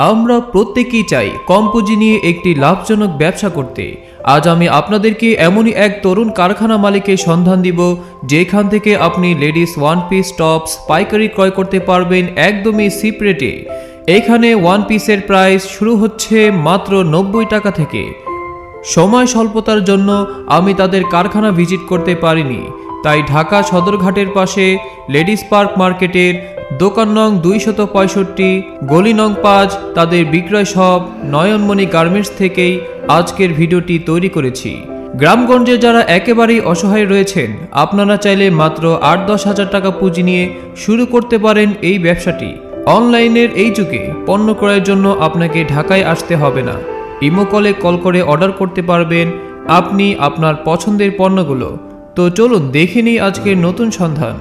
আমরা প্রত্যেকেই চাই কম পুঁজি নিয়ে একটি লাভজনক ব্যবসা করতে। আজ আমি আপনাদেরকে এমনই এক তরুণ কারখানা মালিকের সন্ধান দিব, যেখান থেকে আপনি লেডিস ওয়ান পিস টপস পাইকারি ক্রয় করতে পারবেন একদমই চিপ রেটে। এখানে ওয়ান পিসের প্রাইস শুরু হচ্ছে মাত্র 90 টাকা থেকে। সময় স্বল্পতার জন্য আমি তাদের কারখানা ভিজিট করতে পারিনি, তাই ঢাকা সদরঘাটের পাশে লেডিস পার্ক মার্কেটের দোকান নং 265, গলি নং 5 তাদের বিক্রয় শপ নয়নমণি গার্মেন্টস থেকেই আজকের ভিডিওটি তৈরি করেছি। গ্রামগঞ্জে যারা একেবারেই অসহায় রয়েছেন, আপনারা চাইলে মাত্র 8-10 হাজার টাকা পুঁজি নিয়ে শুরু করতে পারেন এই ব্যবসাটি। অনলাইনের এই যুগে পণ্য ক্রয়ের জন্য আপনাকে ঢাকায় আসতে হবে না, ইমো কলে কল করে অর্ডার করতে পারবেন আপনি আপনার পছন্দের পণ্যগুলো। তো চলুন দেখে নিই আজকের নতুন সন্ধান।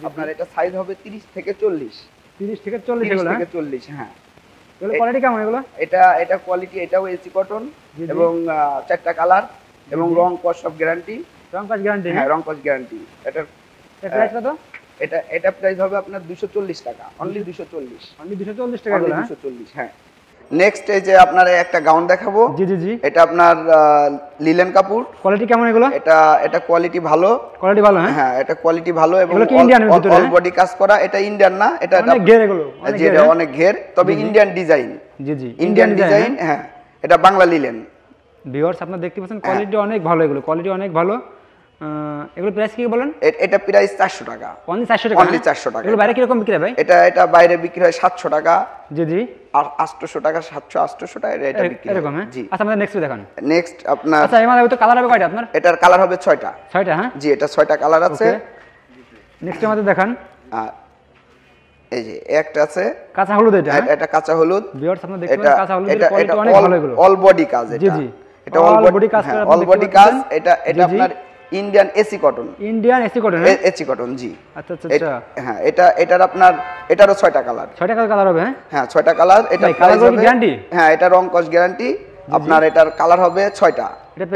আপনার এটা সাইজ হবে 30 থেকে 40। 30 থেকে 40 এগুলো থেকে 40, হ্যাঁ। এগুলো কোয়ালিটি কেমন এগুলো? এটা কোয়ালিটি, এটাও এসি কটন এবং 4টা কালার এবং রং কস সব গ্যারান্টি। রং কস গ্যারান্টি? হ্যাঁ, রং কস গ্যারান্টি। এটার প্রাইস কত? এটা প্রাইস হবে আপনার 240 টাকা, অনলি 240। অনলি 240 টাকা এগুলো? 240, হ্যাঁ। নেক্সট এই যে আপনার একটা গাউন দেখাবো। জি জি জি। এটা আপনার লিলেন কাপড়। কোয়ালিটি কেমন এগুলো? এটা কোয়ালিটি ভালো। কোয়ালিটি ভালো? হ্যাঁ, এটা কোয়ালিটি ভালো এবং অল বডি কাজ করা। এটা ইন্ডিয়ান না, এটা অনেক ঘের এগুলো, এটা অনেক ঘের, তবে ইন্ডিয়ান ডিজাইন। জি জি, ইন্ডিয়ান ডিজাইন, হ্যাঁ। এটা বাংলা লিলেন। ভিউয়ার্স আপনারা দেখতে পাচ্ছেন কোয়ালিটি অনেক ভালো, এগুলো কোয়ালিটি অনেক ভালো। এগুলো প্রাইস কি বলেন? এটা প্রাইস 400 টাকা। অনলি 400 টাকা? অনলি 400 টাকা। এগুলো বাইরে কি রকম বিক্রি হয় ভাই? এটা বাইরে বিক্রি হয় 700 টাকা। জি জি। আর 800 টাকা, 700-800 টাকা এটা বিক্রি হয় এরকম, হ্যাঁ। জি। আচ্ছা আমাদের নেক্সট দেখান। নেক্সট আপনার আচ্ছা এর মধ্যে তো কালার হবে কয়টা আপনার? এটার কালার হবে 6টা। 6টা, হ্যাঁ। জি, এটা 6টা কালার আছে। নেক্সট আমাদের দেখান। এই যে একটা আছে কাঁচা হলুদ। এটা কাঁচা হলুদ। ভিউয়ার্স আপনারা দেখতে পাচ্ছেন কাঁচা হলুদের কোয়ালিটি অনেক ভালো এগুলো। অল বডি কাজ এটা। জি জি, এটা অল বডি কাজ করা, অল বডি কাজ। এটা আপনার Indian AC cotton. Indian AC cotton? AC cotton, জি। আচ্ছা আচ্ছা, হ্যাঁ। এটার আপনার এটারও 6টা কালার। 6টা কালার হবে? হ্যাঁ, 6টা কালার। এটা প্রাইস হবে গ্যারান্টি? হ্যাঁ, এটা রং কস গ্যারান্টি। আপনার এটার কালার হবে 6টা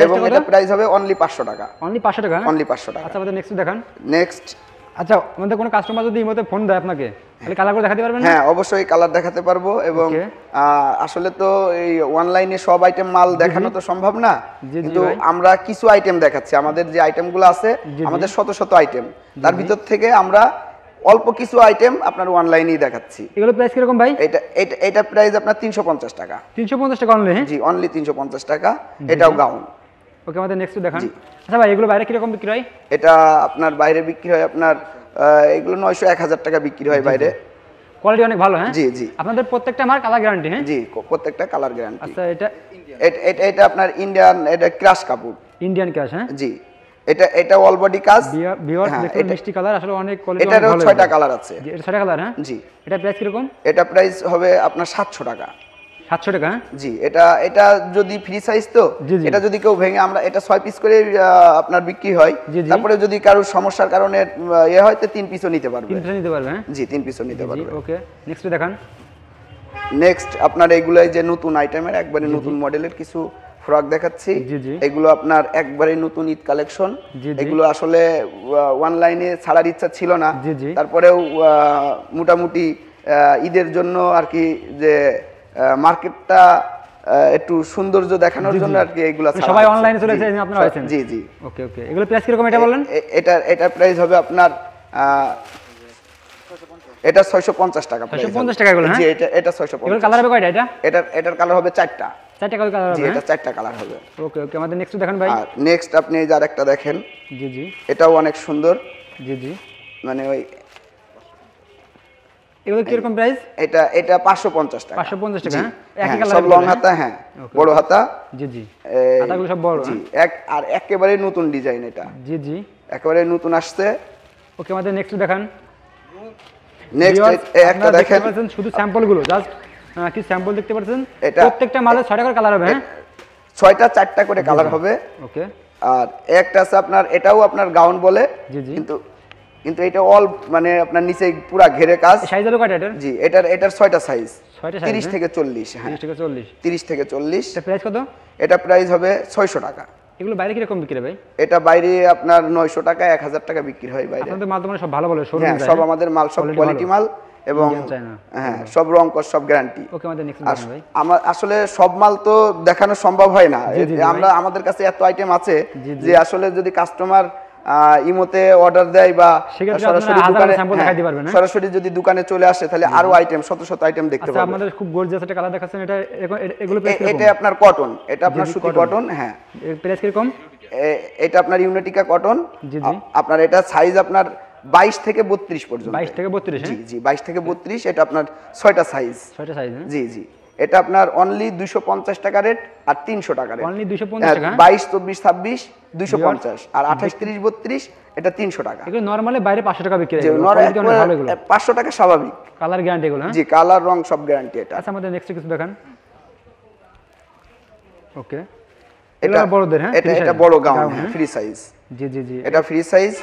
এবং এটা প্রাইস হবে অনলি 500 টাকা। অনলি 500 টাকা? অনলি 500 টাকা। আচ্ছা আমাদের নেক্সট দেখান। নেক্সট, আচ্ছা আমাদের কোনো কাস্টমার যদি ইমোতে ফোন দেয় আপনাকে, তাহলে কালার করে দেখাতে পারবেন না? হ্যাঁ, অবশ্যই কালার দেখাতে পারবো। এবং আসলে তো এই অনলাইনে সব আইটেম মাল দেখানো তো সম্ভব না, কিন্তু আমরা কিছু আইটেম দেখাচ্ছি। আমাদের যে আইটেমগুলো আছে, আমাদের শত শত আইটেম, তার ভিতর থেকে আমরা অল্প কিছু আইটেম আপনার অনলাইনেই দেখাচ্ছি। এগুলো প্রাইস কি রকম ভাই? এটা প্রাইস আপনার 350 টাকা। 350 টাকা অনলি? জি, অনলি 350 টাকা। এটাও গাউন। ওকে, আমাদের নেক্সট দেখান। আচ্ছা ভাই এগুলো বাইরে কি রকম বিক্রি হয়? এটা আপনার বাইরে বিক্রি হয় আপনার এগুলো 900-1000 টাকা বিক্রি হয় বাইরে। কোয়ালিটি অনেক ভালো, হ্যাঁ। জি জি। আপনাদের প্রত্যেকটা মাল কালার গ্যারান্টি? হ্যাঁ জি, প্রত্যেকটা কালার গ্যারান্টি। আচ্ছা এটা আপনার ইন্ডিয়ান, এটা ক্রাশ কাপড়। ইন্ডিয়ান ক্রাশ, হ্যাঁ। জি, এটা অল বডি কাজ। ভিউয়ার্স দেখুন মিষ্টি কালার, আসলে অনেক কোয়ালিটি এটারও 6টা কালার আছে। জি, এটা 6টা কালার, হ্যাঁ। জি। এটা প্রাইস কি রকম? এটা প্রাইস হবে আপনার 700 টাকা। 700 টাকা? জি। এটা যদি ফ্রি সাইজ, তো এটা যদি কেউ ভেঙে, আমরা এটা 6 পিস করে আপনার বিক্রি হয়। তারপরে যদি কারোর সমস্যার কারণে হয় তো 3 পিসও নিতে পারবে। 3 পিসও নিতে পারবে, হ্যাঁ। জি, 3 পিসও নিতে পারবে। ওকে, নেক্সট দেখান। নেক্সট আপনার এইগুলাই যে নতুন আইটেমের একবারে নতুন মডেলের কিছু ফ্রক দেখাচ্ছি। এগুলো আপনার একবারে নতুন ঈদ কালেকশন। এগুলো আসলে অনলাইনে ছাড়ার ইচ্ছা ছিল না, তারপরেও মোটামুটি ঈদের জন্য আর কি, যে মার্কেটটা একটু সৌন্দর্য দেখানোর জন্য আর কি এগুলো সবাই অনলাইনে চলে এসেছে, আপনারা আছেন? জি জি। ওকে ওকে, এগুলো প্রাইস কি রকম এটা বলেন? এটা প্রাইস হবে আপনার এটা 650 টাকা। 650 টাকা এগুলো, হ্যাঁ। জি, এটা 650। এগুলো কালার হবে কয়টা? এটার কালার হবে 4টা। 4টা কালার হবে? জি, এটা 4টা কালার হবে। ওকে ওকে, আমাদের নেক্সট দেখান ভাই। আর নেক্সট আপনি এই যে আরেকটা দেখেন। জি জি। এটাও অনেক সুন্দর। জি জি। মানে ওই এগুলো কি রকম প্রাইস? এটা 550 টাকা। 550 টাকা, হ্যাঁ। একই কালার, সব লং হাতা, হ্যাঁ, বড় হাতা। জি জি। হাতাগুলো সব বড়। জি, আর একেবারে নতুন ডিজাইন এটা। জি জি, একেবারে নতুন আসছে। ওকে, আমাদের নেক্সট দেখান। নেক্সট একটা দেখেন, শুধু স্যাম্পল গুলো, জাস্ট কি স্যাম্পল দেখতে পাচ্ছেন। প্রত্যেকটা মালে 6টা করে কালার হবে, হ্যাঁ। 6টা 4টা করে কালার হবে। ওকে। আর একটা আছে আপনার, এটাও আপনার গাউন বলে, কিন্তু এটা অল মানে আপনার নিচে পুরো ঘেরে কাজ। সাইজ হলো কয়টা এটার? জি, এটার 6টা সাইজ। 30 থেকে 40, হ্যাঁ। 30 থেকে 40। 30 থেকে 40। এটা প্রাইস কত? এটা প্রাইস হবে 600 টাকা। এগুলো বাইরে কি রকম বিক্রি ভাই? এটা বাইরে আপনার 900 টাকা 1000 টাকা বিক্রি হয় বাইরে। আপনাদের মাল তো মানে সব ভালো ভালো শোরুম। হ্যাঁ, সব আমাদের মাল, সব কোয়ালিটি মাল। এবং হ্যাঁ সব রং কস সব গ্যারান্টি। ওকে, আমাদের নেক্সট দেখান ভাই। আমার আসলে সব মাল তো দেখানো সম্ভব হয় না, আমরা আমাদের কাছে এত আইটেম আছে যে আসলে যদি কাস্টমার ইমোতে অর্ডার দেয় বা সরাসরি দোকানে সরাসরি যদি দোকানে চলে আসে তাহলে আরো আইটেম শত শত আইটেম দেখতে পাবেন। আমাদের খুব গর্জিয়াস একটা কালার দেখাচ্ছেন, এটা এগুলো এটা আপনার কটন, এটা আপনার সুতি কটন। হ্যাঁ, প্রাইস কি রকম? এটা আপনার ইউনিটিকা কটন। আপনার এটা সাইজ আপনার 22 থেকে 32 পর্যন্ত। 22 থেকে 32? জি জি, 22 থেকে 32। এটা আপনার 6টা সাইজ। 6টা সাইজ? জি জি। এটা আপনার অনলি 250 টাকা রেট আর 300 টাকা রেট। অনলি 250 টাকা? 22 24 26 250 আর 28 30 32 এটা 300 টাকা। এগুলো নরমালি বাইরে 500 টাকা বিক্রি হয়, কোয়ালিটি অনেক ভালো এগুলো। 500 টাকা স্বাভাবিক। কালার গ্যারান্টি এগুলো? জি, কালার রং সব গ্যারান্টি এটা। আচ্ছা, আমাদের নেক্সট কিছু দেখান। ওকে, এটা বড়দের? হ্যাঁ, এটা বড় গাউন, ফ্রি সাইজ। জি জি জি, এটা ফ্রি সাইজ।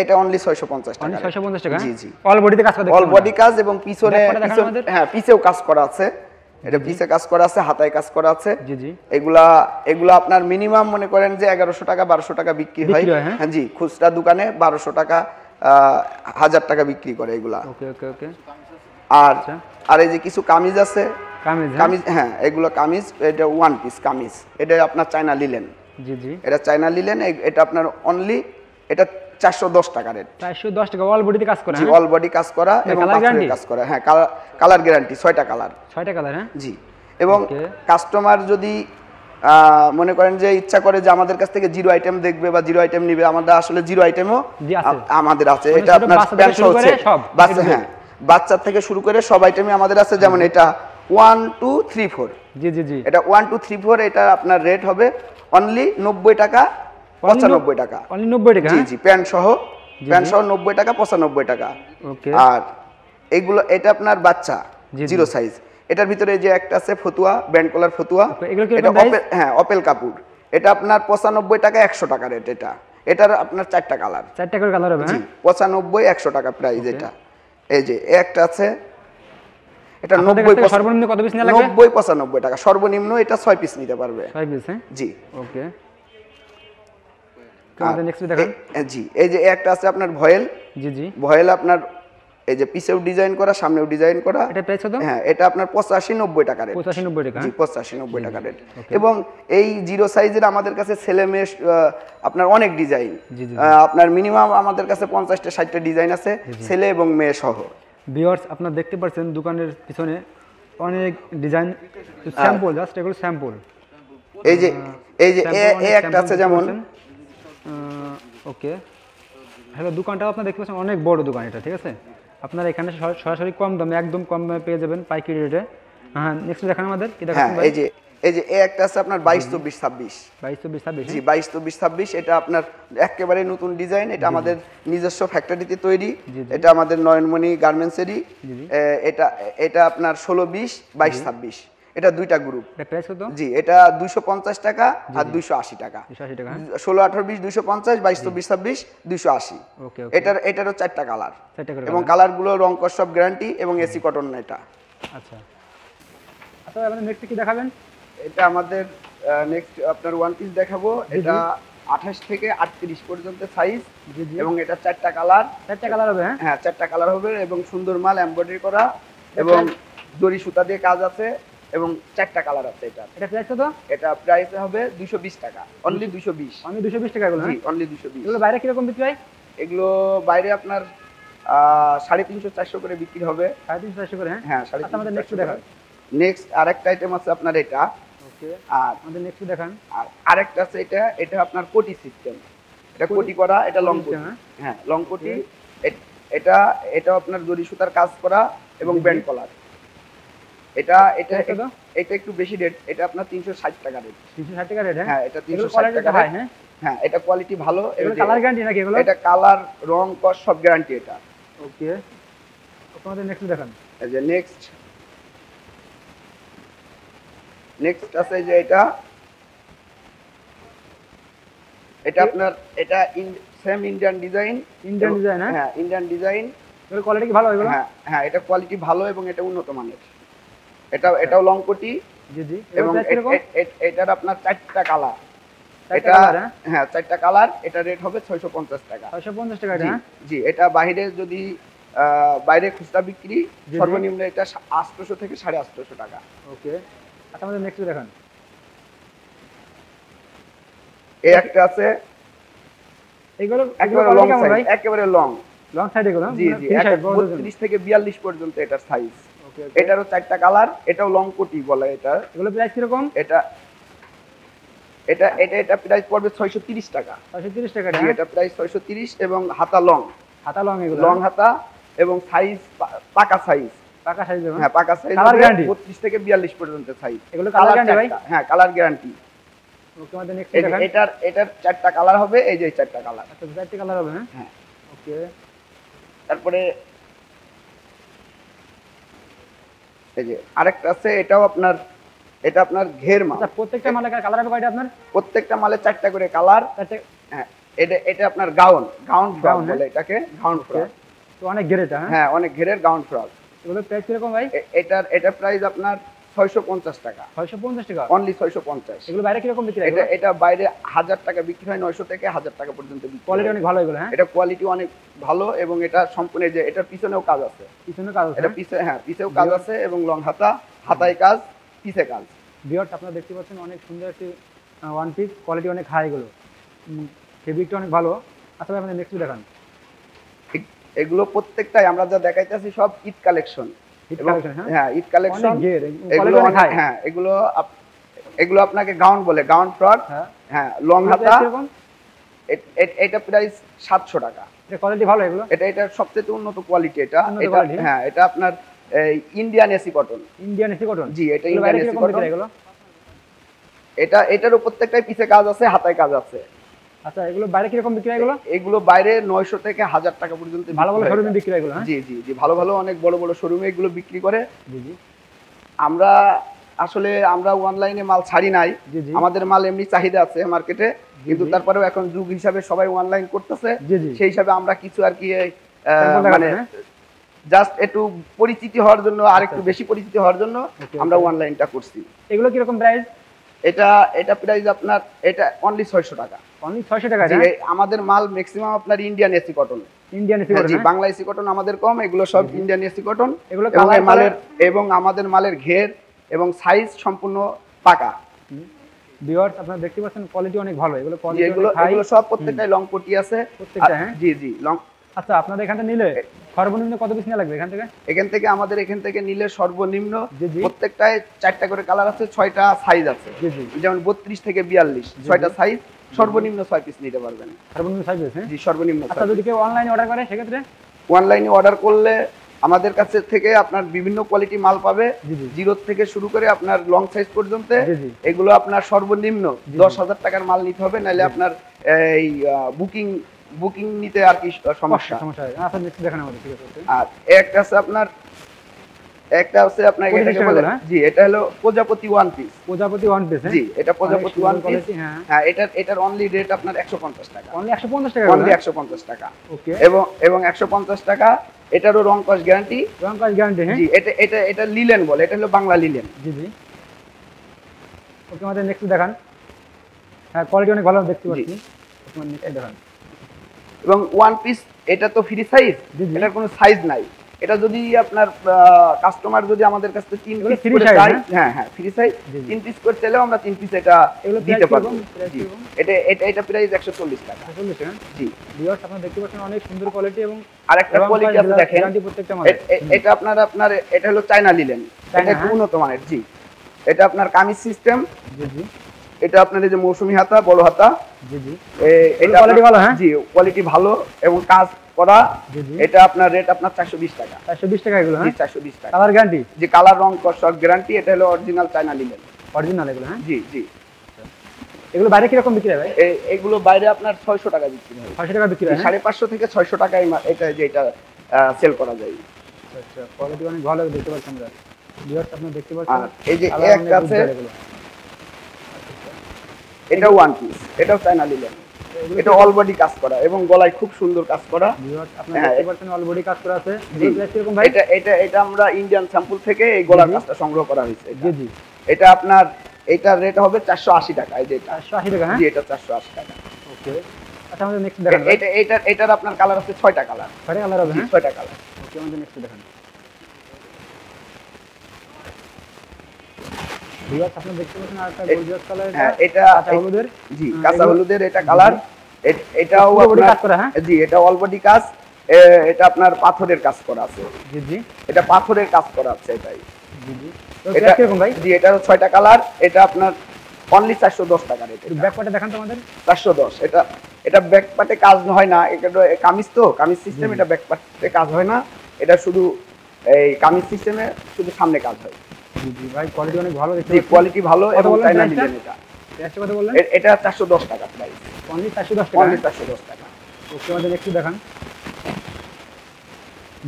এটা অনলি 650 টাকা। 650 টাকা? জি জি। অল বডিতে কাজ করা? অল বডি কাজ এবং পিছনে হ্যাঁ পিছেও কাজ করা আছে। এটা পিছে কাজ করা আছে, হাতায় কাজ করা আছে। জি জি। এগুলা আপনার মিনিমাম মনে করেন যে 1100 টাকা 1200 টাকা বিক্রি হয়। হ্যাঁ জি, খুচরা দোকানে 1200 টাকা 1000 টাকা বিক্রি করে এগুলা। ওকে ওকে ওকে। আর এই যে কিছু কামিজ আছে। কামিজ, হ্যাঁ এগুলো কামিজ। এটা ওয়ান পিস কামিজ, এটা আপনার চায়না লিলেন। জি জি, এটা চায়না লিলেন। এটা আপনার অনলি এটা 410 টাকা রেট। 410 টাকা, অল বডিতে কাজ করা? জি, অল বডি কাজ করা এবং পাথরের কাজ করা। হ্যাঁ, কালার গ্যারান্টি 6টা কালার। 6টা কালার? হ্যাঁ জি। এবং কাস্টমার যদি মনে করেন যে ইচ্ছা করে যে আমাদের কাছ থেকে জিরো আইটেম দেখবে বা জিরো আইটেম নিবে, আমাদের আসলে জিরো আইটেমও আমাদের আছে। এটা আপনার প্যান্ট সহ বাচ্চা, হ্যাঁ বাচ্চা থেকে শুরু করে সব আইটেমই আমাদের আছে। যেমন এটা 1 2 3 4। জি জি জি, এটা 1 2 3 4। এটা আপনার রেট হবে অনলি 90 টাকা 95 টাকা। অনলি 90 টাকা? জি জি, প্যান্ট সহ 90 টাকা 95 টাকা। ওকে। আর এগুলো এটা আপনার বাচ্চা জিরো সাইজ। এটার ভিতরে যে একটা আছে ফতুয়া, ব্যান্ড কলার ফতুয়া। এটা হ্যাঁ অপেল কাপড়। এটা আপনার 95 টাকা 100 টাকা রেট। এটার আপনার 4টা কালার। 4টা করে কালার হবে? জি, 95 100 টাকা প্রাইস এটা। এই যে একটা আছে, এটা 90 সর্বনিম্ন কত পিস নিতে লাগবে? 90 95 টাকা সর্বনিম্ন। এটা 6 পিস নিতে পারবে। 6 পিস? হ্যাঁ জি। ওকে, আমাদের নেক্সট দেখান। জি, এই যে একটা আছে আপনার ভয়েল। জি জি, ভয়েল আপনার এই যে পিছেও ডিজাইন করা, সামনেও ডিজাইন করা। এটা প্রাইস কত? হ্যাঁ, এটা আপনার 85 90 টাকা রেট। 85 90 টাকা? জি, 85 90 টাকা রেট। এবং এই জিরো সাইজের আমাদের কাছে ছেলে মেয়ে আপনার অনেক ডিজাইন। আপনার মিনিমাম আমাদের কাছে 50টা 60টা ডিজাইন আছে, ছেলে এবং মেয়ে সহ। ভিউয়ার্স, আপনারা দেখতে পাচ্ছেন দোকানের পিছনে অনেক ডিজাইন, স্যাম্পল, জাস্ট এগুলো স্যাম্পল। এই যে একটা আছে যেমন। ওকে, হ্যালো, দোকানটা আপনারা দেখতে পাচ্ছেন অনেক বড় দোকান এটা, ঠিক আছে? আপনারা এখানে সরাসরি কম দামে, একদম কম দামে পেয়ে যাবেন পাইকারি রেটে। হ্যাঁ, নেক্সট দেখান আমাদের কি দেখাচ্ছেন ভাই? এই যে একটা আছে আপনার 22 24 26। 22 24 26? জি, 22 24 26। এটা আপনার একেবারে নতুন ডিজাইন। এটা আমাদের নিজস্ব ফ্যাক্টরিতে তৈরি। এটা আমাদের নয়নমণি গার্মেন্টসেরই। এটা আপনার 16 20 22 26। এটা দুইটা গ্রুপ। এটা প্রাইস কত? জি, এটা 250 টাকা আর 280 টাকা। 280 টাকা? 16 18 20 250, 22 24 26 280। ওকে ওকে। এটারও 4টা কালার। 4টা করে এবং কালারগুলো রং কস সব গ্যারান্টি এবং এসি কটন এটা। আচ্ছা আচ্ছা, আমাদের নেক্সট কি দেখাবেন? এটা আমাদের নেক্সট আপনার ওয়ান পিস দেখাবো। এটা 28 থেকে 38 পর্যন্ত সাইজ এবং এটা 4টা কালার। 4টা কালার হবে? হ্যাঁ, 4টা কালার হবে এবং সুন্দর মাল এমব্রয়ডারি করা এবং জরি সুতা দিয়ে কাজ আছে এবং 4টা কালার আছে। এটা প্রাইস কত? এটা প্রাইস হবে 220 টাকা। অনলি 220। অনলি 220 টাকা এগুলো? জি, অনলি 220। এগুলো বাইরে কি রকম বিক্রি হয়? এগুলো বাইরে আপনার 350 400 করে বিক্রি হবে। 350 400 করে? হ্যাঁ। আচ্ছা, আমাদের নেক্সট দেখান। নেক্সট আরেকটা আইটেম আছে আপনার এটা। ওকে, আর আমাদের নেক্সট দেখান। আর আরেকটা আছে এটা আপনার কোটি সিস্টেম। এটা কোটি করা, এটা লং কোটি। হ্যাঁ, লং কোটি। এটা আপনার জরি সুতার কাজ করা এবং ব্যান্ড কলার। এটা একটু বেশি রেট। এটা আপনার 360 টাকা রেট। 360 টাকা রেট? হ্যাঁ, এটা 360 টাকা রেট। হ্যাঁ, এটা কোয়ালিটি ভালো। এগুলো কালার গ্যারান্টি নাকি এগুলো? এটা কালার রং কস সব গ্যারান্টি এটা। ওকে, আপনাদের নেক্সট দেখান। এই যে নেক্সট আছে যে এটা আপনার এটা সেম ইন্ডিয়ান ডিজাইন। হ্যাঁ, ইন্ডিয়ান ডিজাইন। এর কোয়ালিটি কি ভালো এগুলো? হ্যাঁ, এটা কোয়ালিটি ভালো এবং এটা উন্নত মানের। এটাও লং কোটি। জি জি। এবং এটার আপনার 4টা কালার। হ্যাঁ 4টা কালার। এটা রেট হবে 650 টাকা। 650 টাকা? জি, এটা বাইরে যদি বাইরে খুচরা বিক্রি সর্বনিম্ন এটা 800 থেকে 850 টাকা। ওকে, আচ্ছা আমাদের নেক্সট দেখান। এই একটা আছে, এগুলো একেবারে লং সাইজ, একেবারে লং সাইড এগুলো। জি জি 32 থেকে 42 পর্যন্ত এটার সাইজ। ওকে, এটারও 4টা কালার, এটাও লং কোটি বলে এটা। এগুলো প্রাইস কি রকম? এটা এটা এটা এটা প্রাইস পড়বে 630 টাকা। 630 টাকা। এটা প্রাইস 630 এবং হাতা লং। হাতা লং, এগুলো লং হাতা এবং সাইজ পাকা সাইজ। পাকা সাইজ হবে? হ্যাঁ পাকা সাইজ। কালার গ্যারান্টি 32 থেকে 42 পর্যন্ত সাইজ। এগুলো কালার গ্যারান্টি ভাই? হ্যাঁ কালার গ্যারান্টি। ওকে, আমাদের নেক্সট দেখান। এটার 4টা কালার হবে, এই যে 4টা কালার। আচ্ছা 4টা কালার হবে। হ্যাঁ ওকে, তারপরে এই যে আরেকটা আছে, এটাও আপনার, এটা আপনার ঘের মাল। আচ্ছা প্রত্যেকটা মালে কালার হবে কয়টা আপনার? প্রত্যেকটা মালে 4টা করে কালার। হ্যাঁ এটা আপনার গাউন ফ্রক বলে এটাকে, গাউন ফ্রক। তো অনেক ঘের এটা। হ্যাঁ অনেক ঘেরের গাউন ফ্রক। এগুলো প্রাইস কি রকম ভাই? এটা প্রাইস আপনার 650 টাকা। 650 টাকা অনলি 650। এগুলো বাইরে কি রকম বিক্রি হয়? এটা বাইরে 1000 টাকা বিক্রি হয়, 900 থেকে 1000 টাকা পর্যন্ত বিক্রি। কোয়ালিটি অনেক ভালো এগুলো। হ্যাঁ এটা কোয়ালিটি অনেক ভালো এবং এটা সম্পূর্ণ, যে এটার পিছনেও কাজ আছে। পিছনে কাজ আছে? এটা পিছেও কাজ আছে এবং লং হাতায় কাজ, পিছে কাজ। ভিউয়ার্স আপনারা দেখতে পাচ্ছেন অনেক সুন্দর একটি ওয়ান পিস, কোয়ালিটি অনেক হাই এগুলো, ফেব্রিকটা অনেক ভালো। আচ্ছা ভাই আমাদের নেক্সট দেখান। এগুলো প্রত্যেকটাই আমরা যা দেখাইতেছি সব ঈদ কালেকশন। হ্যাঁ ঈদ কালেকশন। এগুলো হ্যাঁ এগুলো আপনাকে গাউন বলে, গাউন ফ্রক। হ্যাঁ লং হাতা। এটা প্রাইস 700 টাকা। এটা কোয়ালিটি ভালো এগুলো? এটা সবচেয়ে উন্নত কোয়ালিটি। এটা হ্যাঁ এটা আপনার Indian AC cotton. Indian AC cotton? জি এটা ইন্ডিয়ান এসি কটন। এটারও প্রত্যেকটাই পিছে কাজ আছে, হাতায় কাজ আছে। আচ্ছা এগুলো বাইরে কি রকম বিক্রি হয়? এগুলো বাইরে 900 থেকে 1000 টাকা পর্যন্ত ভালো ভালো শোরুমে বিক্রি হয় এগুলো। জি জি জি ভালো ভালো অনেক বড় বড় শোরুমে এগুলো বিক্রি করে। জি জি আমরা আসলে অনলাইনে মাল ছাড়ি নাই, আমাদের মাল এমনি চাহিদা আছে মার্কেটে, কিন্তু তারপরেও এখন যুগ হিসাবে সবাই অনলাইন করতেছে, সেই হিসাবে আমরা কিছু আর কি মানে জাস্ট একটু পরিচিতি হওয়ার জন্য, আর একটু বেশি পরিচিতি হওয়ার জন্য আমরা অনলাইনটা করছি। এগুলো কি রকম প্রাইস? এটা প্রাইস আপনার এটা অনলি 600 টাকা। অনলি 600 টাকা? আমাদের মাল ম্যাক্সিমাম আপনার Indian AC cotton. Indian AC cotton? জি বাংলা এসি কটন আমাদের কম, এগুলো সব ইন্ডিয়ান এসি কটন। এগুলো এবং আমাদের মালের ঘের এবং সাইজ সম্পূর্ণ পাকা। ভিউয়ার্স আপনারা দেখতে পাচ্ছেন কোয়ালিটি অনেক ভালো। এগুলো সব প্রত্যেকটাই লং কোটি আছে প্রত্যেকটা। হ্যাঁ জি জি লং। আচ্ছা আপনাদের এখান থেকে নিলে সর্বনিম্ন কত পিস নেওয়া লাগবে আমাদের এখান থেকে নিলে সর্বনিম্ন প্রত্যেকটায় 4টা করে কালার আছে, 6টা সাইজ আছে। যেমন 32 থেকে 42 6টা সাইজ, সর্বনিম্ন 6 পিস নিতে পারবেন। সর্বনিম্ন সাইজ আছে? জি সর্বনিম্ন। আচ্ছা যদি কেউ অনলাইনে অর্ডার করে সেক্ষেত্রে? অনলাইনে অর্ডার করলে আমাদের কাছে থেকে আপনার বিভিন্ন কোয়ালিটি মাল পাবে, 0 থেকে শুরু করে আপনার লং সাইজ পর্যন্ত। এগুলো আপনার সর্বনিম্ন 10,000 টাকার মাল নিতে হবে, নাহলে আপনার এই বুকিং নিতে আর কি সমস্যা। আচ্ছা নেক্সট দেখান আমাদের। ঠিক আছে। আর একটা আছে আপনার এটাকে বলে, জি এটা হলো প্রজাপতি ওয়ান পিস। প্রজাপতি ওয়ান পিস? জি এটা প্রজাপতি ওয়ান পিস। হ্যাঁ এটার অনলি রেট আপনার 150 টাকা। অনলি 150 টাকা? অনলি 150 টাকা। ওকে। এবং 150 টাকা। এটারও রং কস গ্যারান্টি। রং কস গ্যারান্টি? হ্যাঁ জি এটা লিলেন বলে, এটা হলো বাংলা লিলেন। জি জি ওকে, আমাদের নেক্সট দেখান। হ্যাঁ কোয়ালিটি অনেক ভালো দেখতে পাচ্ছি। আপনারা নেক্সট দেখান। এবং ওয়ান পিস এটা তো ফ্রি সাইজ, এটার কোনো সাইজ নাই। এটা যদি আপনার কাস্টমার যদি আমাদের কাছ থেকে 3 পিস করে চায়, হ্যাঁ ফ্রি সাইজ 3 পিস করে চাইলেও আমরা 3 পিস এটা দিতে পারবো। এটা প্রাইস 140 টাকা। 140 টাকা? জি। ভিউয়ার্স আপনারা দেখতে পাচ্ছেন অনেক সুন্দর কোয়ালিটি এবং আরেকটা কোয়ালিটি আছে দেখেন। গ্যারান্টি প্রত্যেকটা মাল। এটা আপনার এটা হলো চায়না লিলেন, এটা একটু উন্নত মানের। জি এটা আপনার কামিজ সিস্টেম। জি জি এটা আপনার এই যে মৌসুমী হাতা, বড় হাতা। জি জি এটা কোয়ালিটি ভালো? হ্যাঁ জি কোয়ালিটি ভালো এবং কাজ করা। এটা আপনার রেট আপনার 420 টাকা। 420 টাকা এগুলো? হ্যাঁ 420 টাকা। Colour guarantee? জি কালার রং সব গ্যারান্টি। এটা হলো অরিজিনাল চায়না লিলেন। অরিজিনাল এগুলো? হ্যাঁ জি জি। এগুলো বাইরে কি রকম বিক্রি হয় ভাই? এগুলো বাইরে আপনার 600 টাকা বিক্রি হয়। 600 টাকা বিক্রি হয়? 550 থেকে 600 টাকা এটা সেল করা যায়। আচ্ছা কোয়ালিটি অনেক ভালো দেখতে পাচ্ছেন আমরা। ভিউয়ার্স আপনারা দেখতে পাচ্ছেন এই যে একটা আছে, এটা ওয়ান পিস, এটাও চায়না লিলেন। এটা অল বডি কাজ করা এবং গলায় খুব সুন্দর কাজ করা। ভিউয়ার্স আপনারা দেখতে পাচ্ছেন অল বডি কাজ করা আছে। এরকম ভাই এটা আমরা ইন্ডিয়ান স্যাম্পল থেকে এই গলার কাজটা সংগ্রহ করা হয়েছে। জি জি এটা আপনার এটার রেট হবে 480 টাকা। এই যে এটা 480 টাকা? হ্যাঁ জি এটা 480 টাকা। ওকে আচ্ছা আমাদের নেক্সট দেখান। এটার আপনার কালার আছে 6টা কালার। 6টা কালার হবে? হ্যাঁ 6টা কালার। ওকে আমাদের নেক্সট দেখান। ভিউয়ার্স আপনারা দেখতে পাচ্ছেন আরেকটা গর্জিয়াস কালার, হ্যাঁ এটা কাঁচা হলুদের, জি কাঁচা হলুদের এটা কালার, এটাও পুরো body আপনার কাজ করা, হ্যাঁ? জি এটা অল বডি কাজ, এটা আপনার পাথরের কাজ করা আছে, জি জি এটা পাথরের কাজ করা আছে এটাই। জি জি। তো এটা প্রাইস কিরকম ভাই? জি এটা 6টা কালার, এটা আপনার অনলি 410 টাকা রেট। ব্যাক পার্টে দেখান তো আমাদের। 410 এটা ব্যাক পার্টে কাজ হয় না, এটা কামিজ তো কামিজ সিস্টেম, এটা ব্যাক পার্টে কাজ হয় না, এটা শুধু এই কামিজ সিস্টেমে শুধু সামনে কাজ হয়। জি জি ভাই কোয়ালিটি অনেক ভালো দেখতে জি পাচ্ছি। কোয়ালিটি ভালো কত এবং বললেন চাইনা price টা? ডিজাইন এটা। প্রাইসটা কত বললেন? এটা 410 টাকা প্রাইস, অনলি 410 টাকা। অনলি 410 টাকা। ওকে আমাদের একটু দেখান।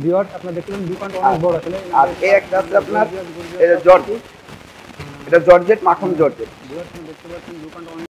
ভিউয়ার্স আপনারা দেখতে পাচ্ছেন দোকানটা অনেক বড় আসলে। আর এই একটা আছে আপনার এটা জর্জেট, এটা জর্জেট মাখন জর্জেট। ভিউয়ার্স আপনারা দেখতে পাচ্ছেন দোকানটা অনেক